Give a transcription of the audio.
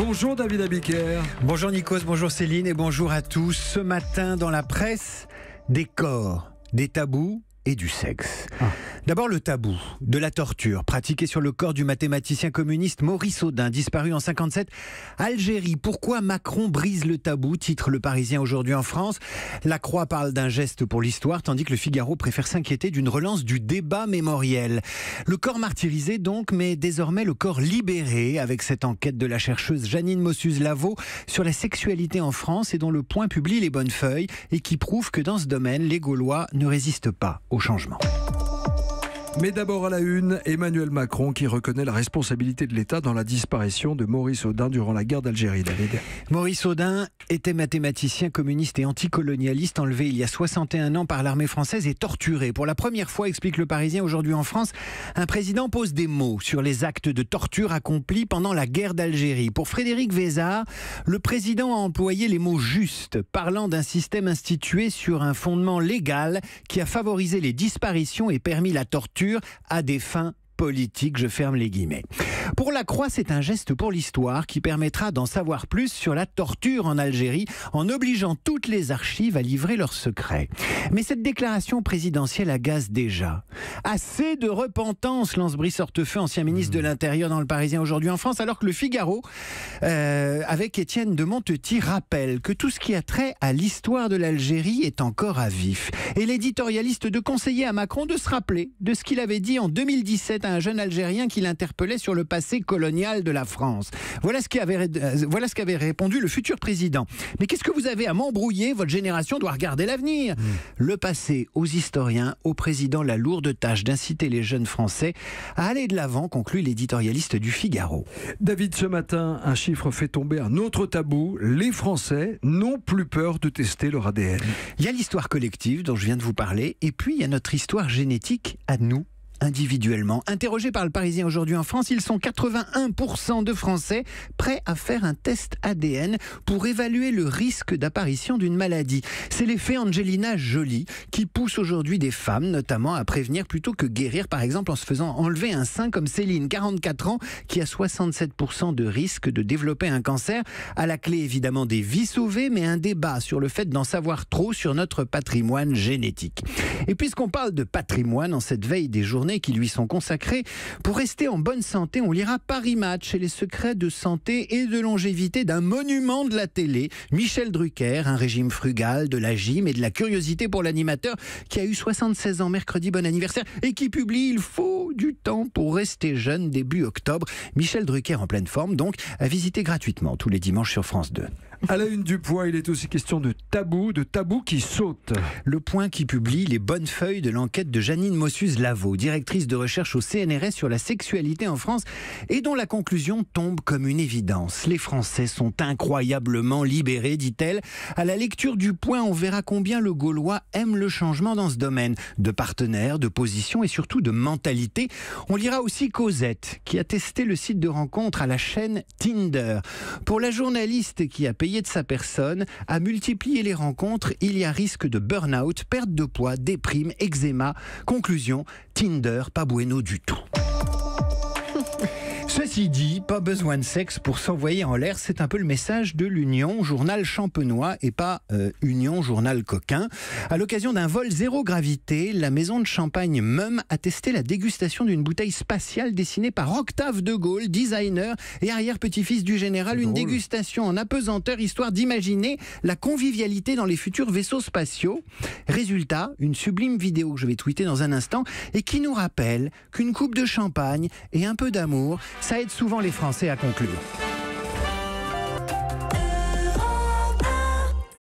Bonjour David Abiker. Bonjour Nikos, bonjour Céline et bonjour à tous. Ce matin dans la presse, des corps, des tabous et du sexe. D'abord le tabou de la torture pratiquée sur le corps du mathématicien communiste Maurice Audin, disparu en 57. Algérie, pourquoi Macron brise le tabou, titre Le Parisien aujourd'hui en France. La Croix parle d'un geste pour l'histoire, tandis que le Figaro préfère s'inquiéter d'une relance du débat mémoriel. Le corps martyrisé donc, mais désormais le corps libéré, avec cette enquête de la chercheuse Janine Mossuse-Lavaux sur la sexualité en France et dont Le Point publie les bonnes feuilles et qui prouve que dans ce domaine, les Gaulois ne résistent pas au changement. Mais d'abord à la une, Emmanuel Macron qui reconnaît la responsabilité de l'État dans la disparition de Maurice Audin durant la guerre d'Algérie. David. Maurice Audin était mathématicien communiste et anticolonialiste, enlevé il y a 61 ans par l'armée française et torturé. Pour la première fois, explique Le Parisien aujourd'hui en France, un président pose des mots sur les actes de torture accomplis pendant la guerre d'Algérie. Pour Frédéric Vézard, le président a employé les mots justes, parlant d'un système institué sur un fondement légal qui a favorisé les disparitions et permis la torture à des fins politique, je ferme les guillemets. Pour la Croix, c'est un geste pour l'histoire qui permettra d'en savoir plus sur la torture en Algérie en obligeant toutes les archives à livrer leurs secrets. Mais cette déclaration présidentielle agace déjà. Assez de repentance, lance Brice Hortefeux, ancien ministre de l'Intérieur dans Le Parisien aujourd'hui en France, alors que le Figaro, avec Étienne de Montetis, rappelle que tout ce qui a trait à l'histoire de l'Algérie est encore à vif. Et l'éditorialiste de conseiller à Macron de se rappeler de ce qu'il avait dit en 2017 à un jeune Algérien qui l'interpellait sur le passé colonial de la France. Voilà ce qu'avait répondu le futur président. Mais qu'est-ce que vous avez à m'embrouiller? Votre génération doit regarder l'avenir. Le passé aux historiens, au président la lourde tâche d'inciter les jeunes Français à aller de l'avant, conclut l'éditorialiste du Figaro. David, ce matin, un chiffre fait tomber un autre tabou. Les Français n'ont plus peur de tester leur ADN. Il y a l'histoire collective dont je viens de vous parler, et puis il y a notre histoire génétique à nous. Individuellement. Interrogés par Le Parisien aujourd'hui en France, ils sont 81% de Français prêts à faire un test ADN pour évaluer le risque d'apparition d'une maladie. C'est l'effet Angelina Jolie qui pousse aujourd'hui des femmes, notamment à prévenir plutôt que guérir, par exemple en se faisant enlever un sein comme Céline, 44 ans, qui a 67% de risque de développer un cancer. À la clé, évidemment, des vies sauvées, mais un débat sur le fait d'en savoir trop sur notre patrimoine génétique. Et puisqu'on parle de patrimoine en cette veille des journées qui lui sont consacrés, pour rester en bonne santé, on lira Paris Match et les secrets de santé et de longévité d'un monument de la télé, Michel Drucker, un régime frugal, de la gym et de la curiosité pour l'animateur qui a eu 76 ans mercredi, bon anniversaire, et qui publie Il faut du temps pour rester jeune début octobre. Michel Drucker en pleine forme donc, à visiter gratuitement tous les dimanches sur France 2. À la une du Point, il est aussi question de tabous qui sautent. Le Point qui publie les bonnes feuilles de l'enquête de Janine Mossuse-Lavaux, directrice de recherche au CNRS sur la sexualité en France, et dont la conclusion tombe comme une évidence. Les Français sont incroyablement libérés, dit-elle. À la lecture du Point, on verra combien le Gaulois aime le changement dans ce domaine, de partenaires, de position et surtout de mentalité. On lira aussi Cosette, qui a testé le site de rencontre à la chaîne Tinder. Pour la journaliste qui a payé de sa personne, à multiplier les rencontres, il y a risque de burn-out, perte de poids, déprime, eczéma. Conclusion, Tinder, pas bueno du tout. Ceci dit, pas besoin de sexe pour s'envoyer en l'air, c'est un peu le message de l'Union, journal champenois et pas Union, journal coquin. À l'occasion d'un vol zéro gravité, la maison de champagne Mum a testé la dégustation d'une bouteille spatiale dessinée par Octave de Gaulle, designer et arrière-petit-fils du général. Une dégustation en apesanteur, histoire d'imaginer la convivialité dans les futurs vaisseaux spatiaux. Résultat, une sublime vidéo que je vais tweeter dans un instant et qui nous rappelle qu'une coupe de champagne et un peu d'amour, ça aide souvent les Français à conclure.